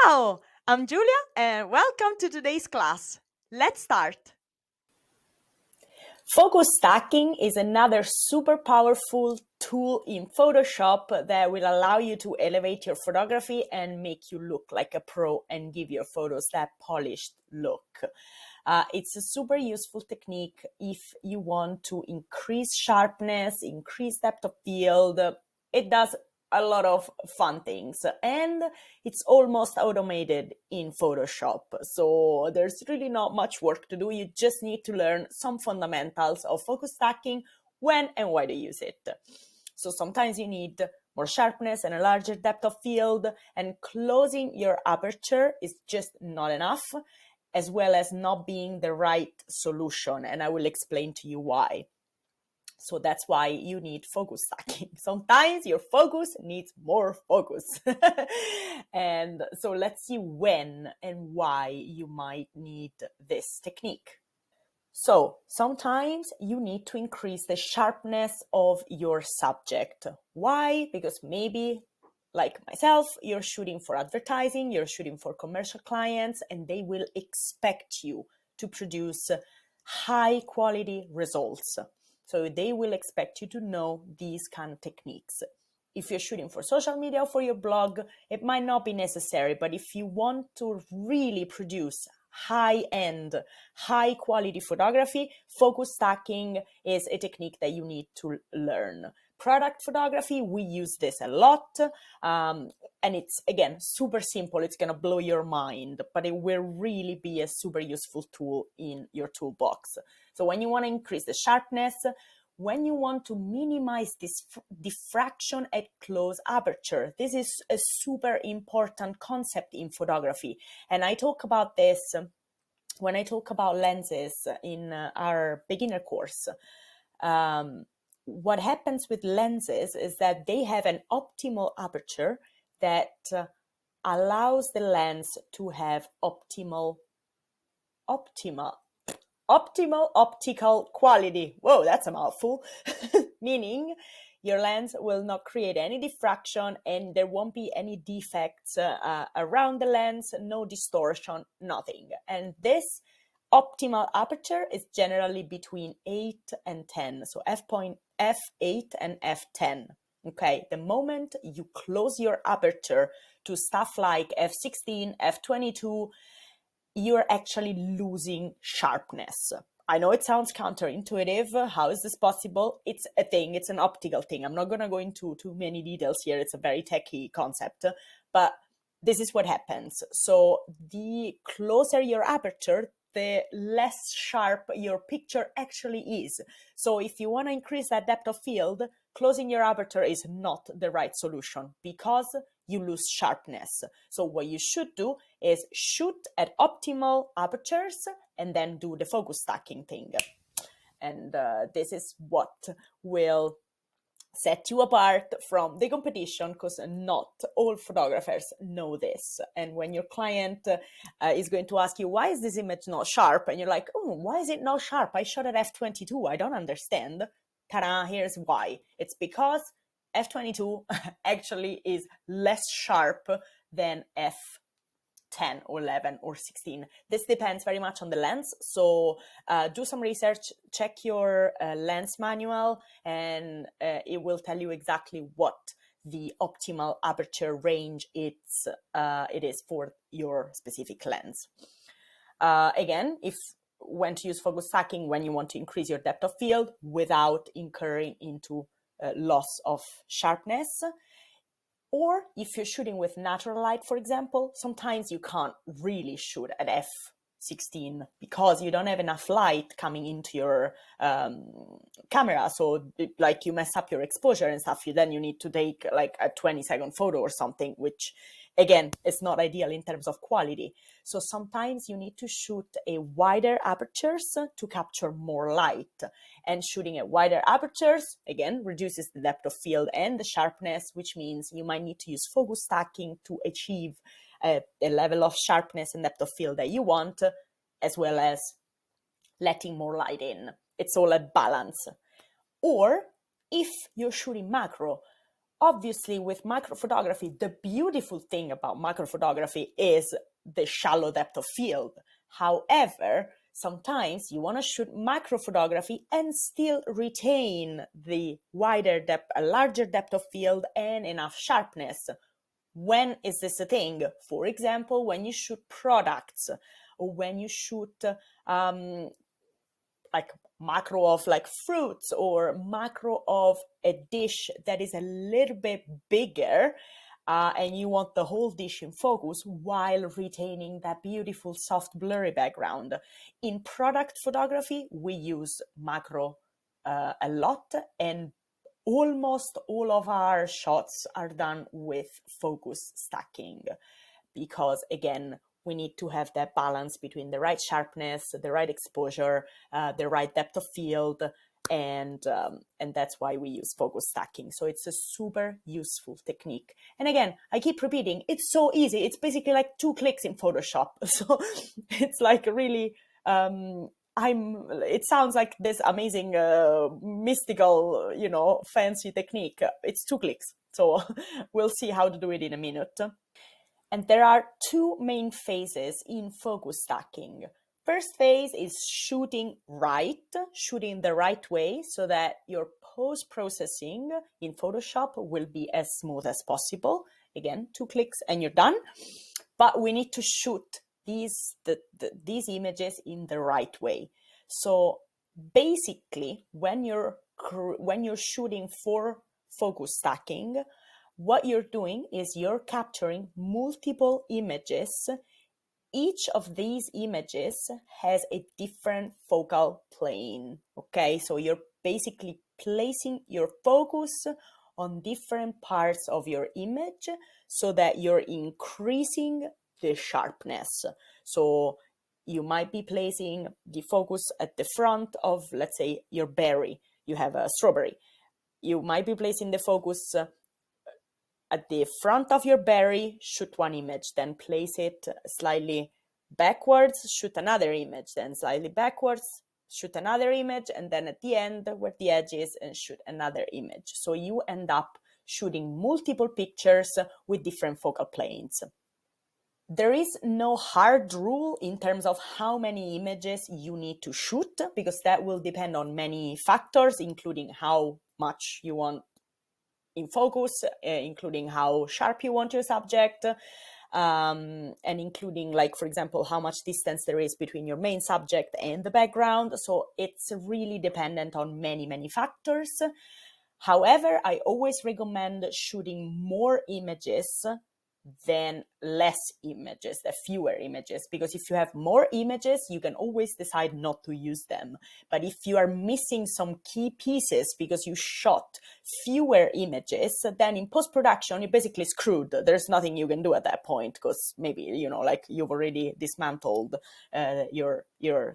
Ciao, I'm Julia and welcome to today's class. Let's start. Focus stacking is another super powerful tool in Photoshop that will allow you to elevate your photography and make you look like a pro and give your photos that polished look. It's a super useful technique if you want to increase sharpness, increase depth of field. It does a lot of fun things, and it's almost automated in Photoshop. So there's really not much work to do. You just need to learn some fundamentals of focus stacking, when and why to use it. So sometimes you need more sharpness and a larger depth of field, and closing your aperture is just not enough, as well as not being the right solution. And I will explain to you why. So that's why you need focus stacking. Sometimes your focus needs more focus. And so let's see when and why you might need this technique. So sometimes you need to increase the sharpness of your subject. Why? Because maybe, like myself, you're shooting for advertising, you're shooting for commercial clients, and they will expect you to produce high quality results. So they will expect you to know these kind of techniques. If you're shooting for social media or for your blog, it might not be necessary, but if you want to really produce high-end, high-quality photography, focus stacking is a technique that you need to learn. Product photography, we use this a lot, and it's, again, super simple. It's going to blow your mind, but it will really be a super useful tool in your toolbox. So when you want to increase the sharpness, when you want to minimize this diffraction at close aperture, this is a super important concept in photography. And I talk about this when I talk about lenses in our beginner course. What happens with lenses is that they have an optimal aperture that allows the lens to have optimal optical quality. Whoa, that's a mouthful. Meaning your lens will not create any diffraction and there won't be any defects around the lens, no distortion, nothing. And this optimal aperture is generally between 8 and 10. So f8 and f10. Okay, the moment you close your aperture to stuff like f16, f22, you're actually losing sharpness. I know it sounds counterintuitive. How is this possible? It's a thing. It's an optical thing. I'm not going to go into too many details here. It's a very techy concept, but this is what happens. So the closer your aperture, the less sharp your picture actually is. So if you want to increase that depth of field, closing your aperture is not the right solution because you lose sharpness. So what you should do is shoot at optimal apertures and then do the focus stacking thing. And this is what will set you apart from the competition, because not all photographers know this. And when your client is going to ask you, why is this image not sharp? And you're like, oh, why is it not sharp? I shot at f22. I don't understand. Ta-da, here's why. It's because f22 actually is less sharp than f10 or 11 or 16. This depends very much on the lens. So do some research, check your lens manual, and it will tell you exactly what the optimal aperture range it is for your specific lens. Again, when to use focus stacking, when you want to increase your depth of field without incurring into loss of sharpness. Or if you're shooting with natural light, for example, sometimes you can't really shoot at f16 because you don't have enough light coming into your camera. So like you mess up your exposure and stuff, then you need to take like a 20-second photo or something, which again, is not ideal in terms of quality. So sometimes you need to shoot a wider apertures to capture more light. And shooting at wider apertures, again, reduces the depth of field and the sharpness, which means you might need to use focus stacking to achieve a level of sharpness and depth of field that you want, as well as letting more light in. It's all a balance. Or if you're shooting macro, Obviously, with microphotography, the beautiful thing about microphotography is the shallow depth of field. However, sometimes you want to shoot microphotography and still retain the wider depth, a larger depth of field and enough sharpness. When is this a thing? For example, when you shoot products, or when you shoot like macro of like fruits, or macro of a dish that is a little bit bigger, and you want the whole dish in focus while retaining that beautiful soft blurry background. In product photography, we use macro a lot, and almost all of our shots are done with focus stacking, because again, we need to have that balance between the right sharpness, the right exposure, the right depth of field, and that's why we use focus stacking. So it's a super useful technique. And again, I keep repeating, it's so easy. It's basically like 2 clicks in Photoshop. So it's like really, it sounds like this amazing, mystical, fancy technique. It's 2 clicks. So we'll see how to do it in a minute. And there are 2 main phases in focus stacking. First phase is shooting the right way, so that your post-processing in Photoshop will be as smooth as possible. Again, 2 clicks and you're done. But we need to shoot these images in the right way. So basically, when you're shooting for focus stacking, what you're doing is you're capturing multiple images. Each of these images has a different focal plane, okay? So you're basically placing your focus on different parts of your image so that you're increasing the sharpness. So you might be placing the focus at the front of, let's say, your berry. You have a strawberry. You might be placing the focus at the front of your berry, shoot one image, then place it slightly backwards, shoot another image, then slightly backwards, shoot another image, and then at the end where the edge is, and shoot another image. So you end up shooting multiple pictures with different focal planes. There is no hard rule in terms of how many images you need to shoot, because that will depend on many factors, including how much you want in focus, including how sharp you want your subject, and including, like, for example, how much distance there is between your main subject and the background. So it's really dependent on many, many factors. However, I always recommend shooting more images than less images, the fewer images, because if you have more images, you can always decide not to use them. But if you are missing some key pieces because you shot fewer images, then in post-production, you're basically screwed. There's nothing you can do at that point, because maybe, like, you've already dismantled your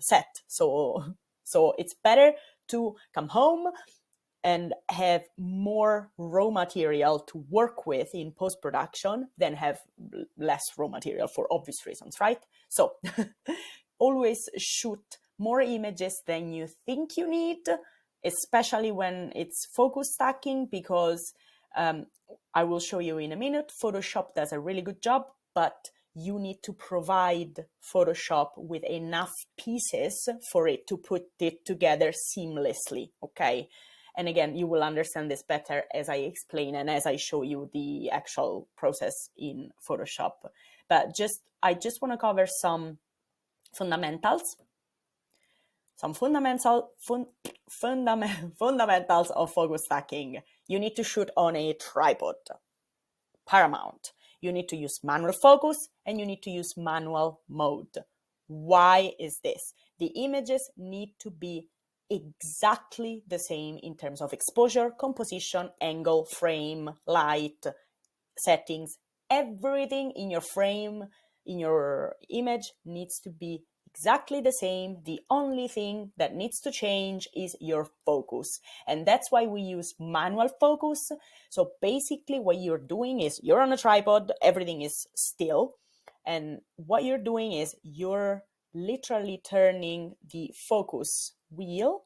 set. So it's better to come home and have more raw material to work with in post-production than have less raw material, for obvious reasons, right? So always shoot more images than you think you need, especially when it's focus stacking, because I will show you in a minute, Photoshop does a really good job, but you need to provide Photoshop with enough pieces for it to put it together seamlessly, okay? And again, you will understand this better as I explain and as I show you the actual process in Photoshop. But I just want to cover some fundamentals. Some fundamentals of focus stacking. You need to shoot on a tripod. Paramount. You need to use manual focus and you need to use manual mode. Why is this? The images need to be exactly the same in terms of exposure, composition, angle, frame, light, settings. Everything in your frame, in your image, needs to be exactly the same. The only thing that needs to change is your focus. And that's why we use manual focus. So basically what you're doing is you're on a tripod, everything is still. And what you're doing is you're literally turning the focus wheel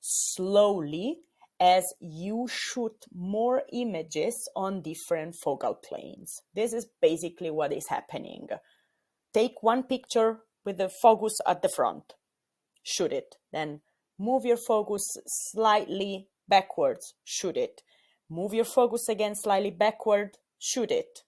slowly as you shoot more images on different focal planes. This is basically what is happening. Take one picture with the focus at the front, shoot it, then move your focus slightly backwards, shoot it. Move your focus again slightly backward, shoot it.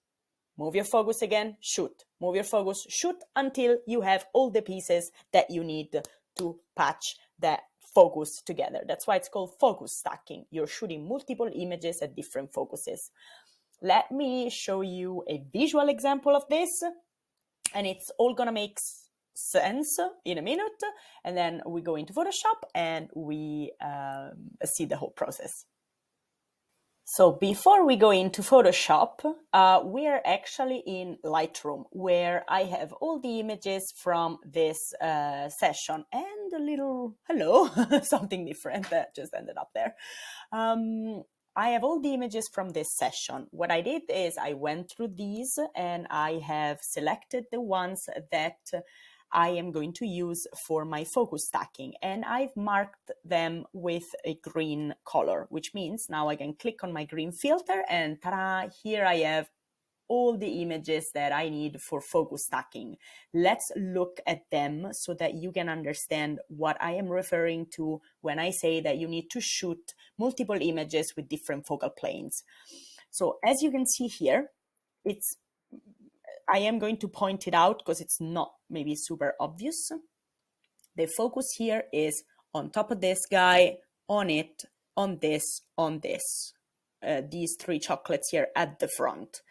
Move your focus again, shoot. Move your focus, shoot until you have all the pieces that you need to patch that focus together. That's why it's called focus stacking. You're shooting multiple images at different focuses. Let me show you a visual example of this, and it's all gonna make sense in a minute, and then we go into Photoshop and we see the whole process. So before we go into Photoshop, we are actually in Lightroom, where I have all the images from this session and a little, hello, something different that just ended up there. I have all the images from this session. What I did is I went through these and I have selected the ones that I am going to use for my focus stacking, and I've marked them with a green color, which means now I can click on my green filter and ta-da, here I have all the images that I need for focus stacking. Let's look at them so that you can understand what I am referring to when I say that you need to shoot multiple images with different focal planes. So as you can see here, I am going to point it out because it's not maybe super obvious. The focus here is on top of this guy, on it, on this, on this. These three chocolates here at the front.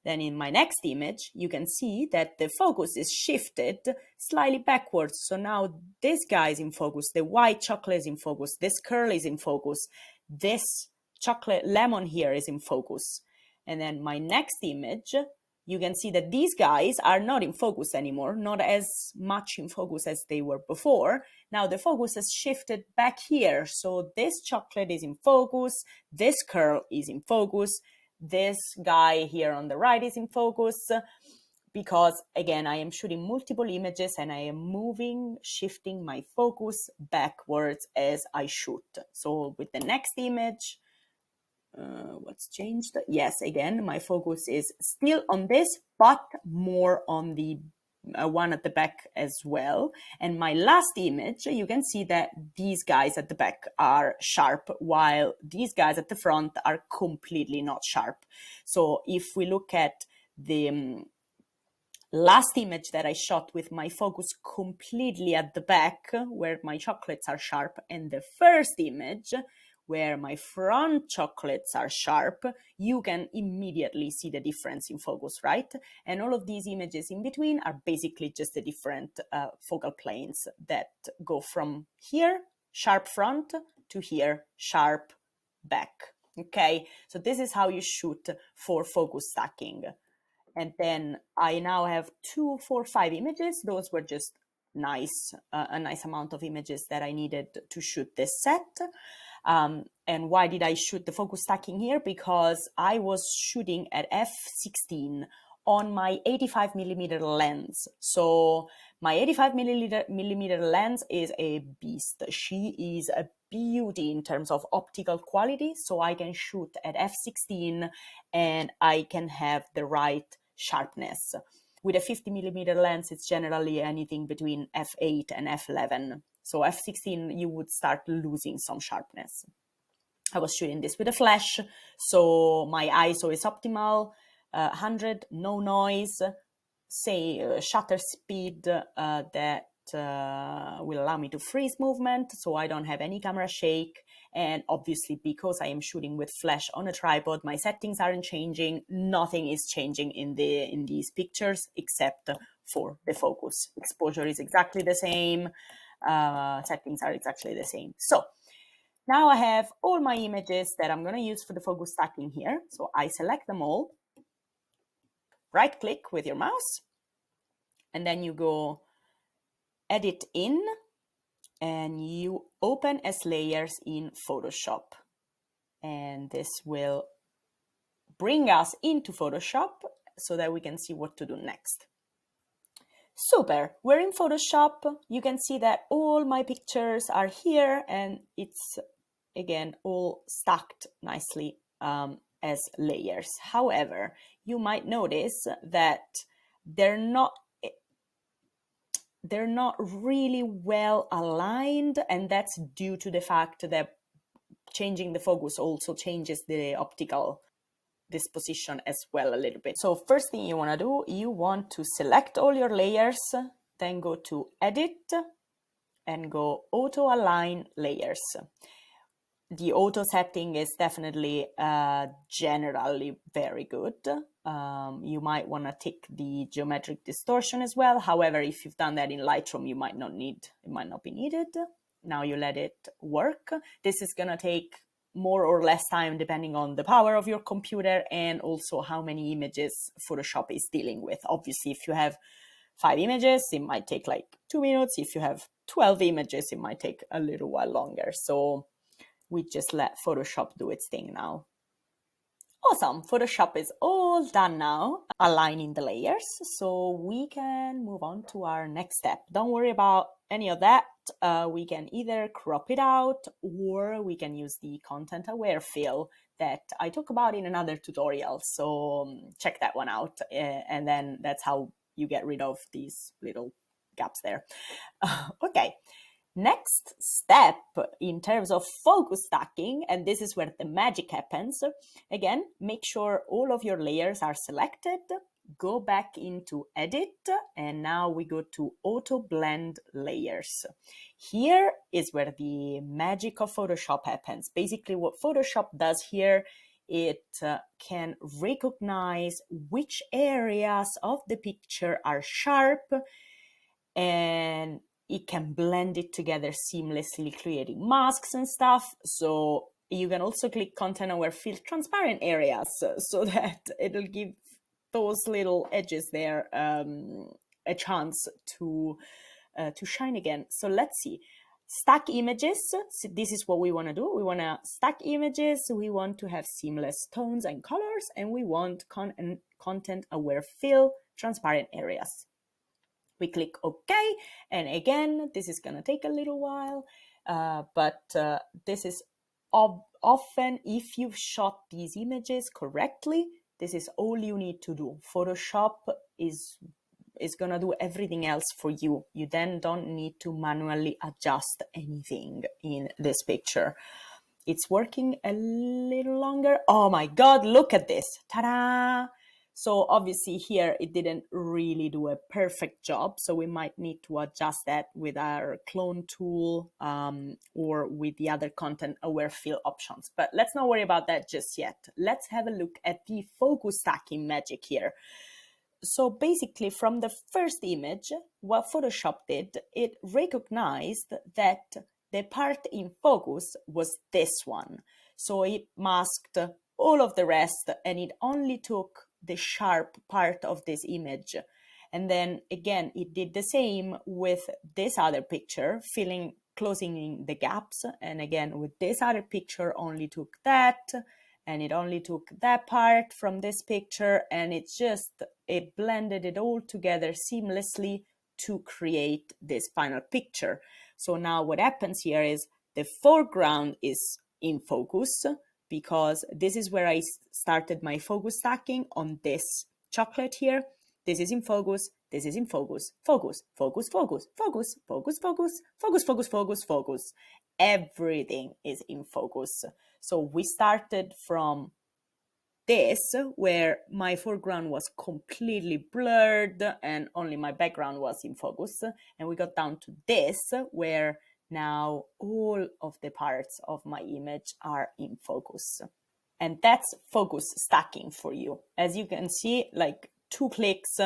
Then in my next image, you can see that the focus is shifted slightly backwards. So now this guy is in focus, the white chocolate is in focus, this curl is in focus, this chocolate lemon here is in focus. And then my next image, you can see that these guys are not in focus anymore, not as much in focus as they were before. Now the focus has shifted back here. So this chocolate is in focus, this curl is in focus, this guy here on the right is in focus, because again, I am shooting multiple images and I am shifting my focus backwards as I shoot. So with the next image, what's changed? Yes, again, my focus is still on this, but more on the one at the back as well. And my last image, you can see that these guys at the back are sharp, while these guys at the front are completely not sharp. So if we look at the last image that I shot with my focus completely at the back, where my chocolates are sharp, and the first image, where my front chocolates are sharp, you can immediately see the difference in focus, right? And all of these images in between are basically just the different focal planes that go from here, sharp front, to here, sharp back. Okay, so this is how you shoot for focus stacking. And then I now have 2, 4, 5 images. Those were just nice, a nice amount of images that I needed to shoot this set. And why did I shoot the focus stacking here? Because I was shooting at f16 on my 85mm lens. So my 85mm lens is a beast. She is a beauty in terms of optical quality. So I can shoot at f16 and I can have the right sharpness. With a 50mm lens, it's generally anything between f8 and f11. So f16, you would start losing some sharpness. I was shooting this with a flash, so my ISO is optimal, 100, no noise, say shutter speed that will allow me to freeze movement, so I don't have any camera shake. And obviously, because I am shooting with flash on a tripod, my settings aren't changing. Nothing is changing in these pictures except for the focus. Exposure is exactly the same. Settings are exactly the same. So now I have all my images that I'm going to use for the focus stacking here. So I select them all, right click with your mouse, and then you go edit in and you open as layers in Photoshop. And this will bring us into Photoshop so that we can see what to do next. Super, we're in Photoshop. You can see that all my pictures are here and it's again, all stacked nicely as layers. However, you might notice that they're not really well aligned, and that's due to the fact that changing the focus also changes the optical disposition as well a little bit. So first thing you want to do, you want to select all your layers, then go to Edit and go Auto Align Layers. The auto setting is definitely generally very good. You might want to tick the geometric distortion as well. However, if you've done that in Lightroom, it might not be needed. Now you let it work. This is going to take more or less time depending on the power of your computer and also how many images Photoshop is dealing with. Obviously, if you have 5 images, it might take like 2 minutes. If you have 12 images, it might take a little while longer. So we just let Photoshop do its thing now. Awesome, Photoshop is all done now, aligning the layers, so we can move on to our next step. Don't worry about any of that. We can either crop it out or we can use the content aware fill that I talk about in another tutorial, so check that one out, and then that's how you get rid of these little gaps there. Okay. Next step in terms of focus stacking, and this is where the magic happens. Again, make sure all of your layers are selected. Go back into Edit, and now we go to Auto Blend Layers. Here is where the magic of Photoshop happens. Basically, what Photoshop does here, it can recognize which areas of the picture are sharp, and it can blend it together seamlessly, creating masks and stuff. So you can also click content aware fill transparent areas so that it'll give those little edges there a chance to shine again. So let's see. Stack images. So this is what we want to do. We want to stack images. We want to have seamless tones and colors, and we want content aware fill transparent areas. We click OK, and again, this is going to take a little while, but this is often, if you've shot these images correctly, this is all you need to do. Photoshop is going to do everything else for you. You then don't need to manually adjust anything in this picture. It's working a little longer. Oh my God, look at this. Ta-da! So obviously here it didn't really do a perfect job. So we might need to adjust that with our clone tool or with the other content aware fill options. But let's not worry about that just yet. Let's have a look at the focus stacking magic here. So basically from the first image, what Photoshop did, it recognized that the part in focus was this one. So it masked all of the rest and it only took the sharp part of this image. And then again, it did the same with this other picture, closing in the gaps. And again, with this other picture, only took that, and it only took that part from this picture, and it blended it all together seamlessly to create this final picture. So now what happens here is the foreground is in focus, because this is where I started my focus stacking on this chocolate here. This is in focus, this is in focus, focus, focus, focus, focus, focus, focus, focus, focus, focus, focus. Everything is in focus. So we started from this, where my foreground was completely blurred and only my background was in focus. And we got down to this, where now all of the parts of my image are in focus. And that's focus stacking for you. As you can see, like 2 clicks,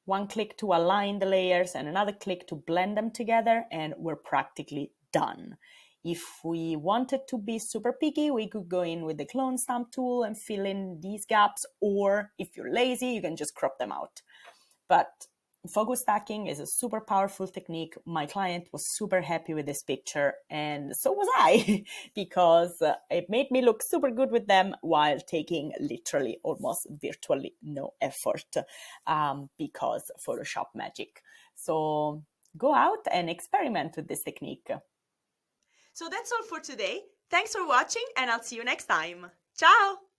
1 click to align the layers and another click to blend them together, and we're practically done. If we wanted to be super picky, we could go in with the clone stamp tool and fill in these gaps, or if you're lazy, you can just crop them out. But focus stacking is a super powerful technique. My client was super happy with this picture, and so was I, because it made me look super good with them while taking literally almost virtually no effort, because Photoshop magic. So go out and experiment with this technique. So that's all for today. Thanks for watching, and I'll see you next time. Ciao!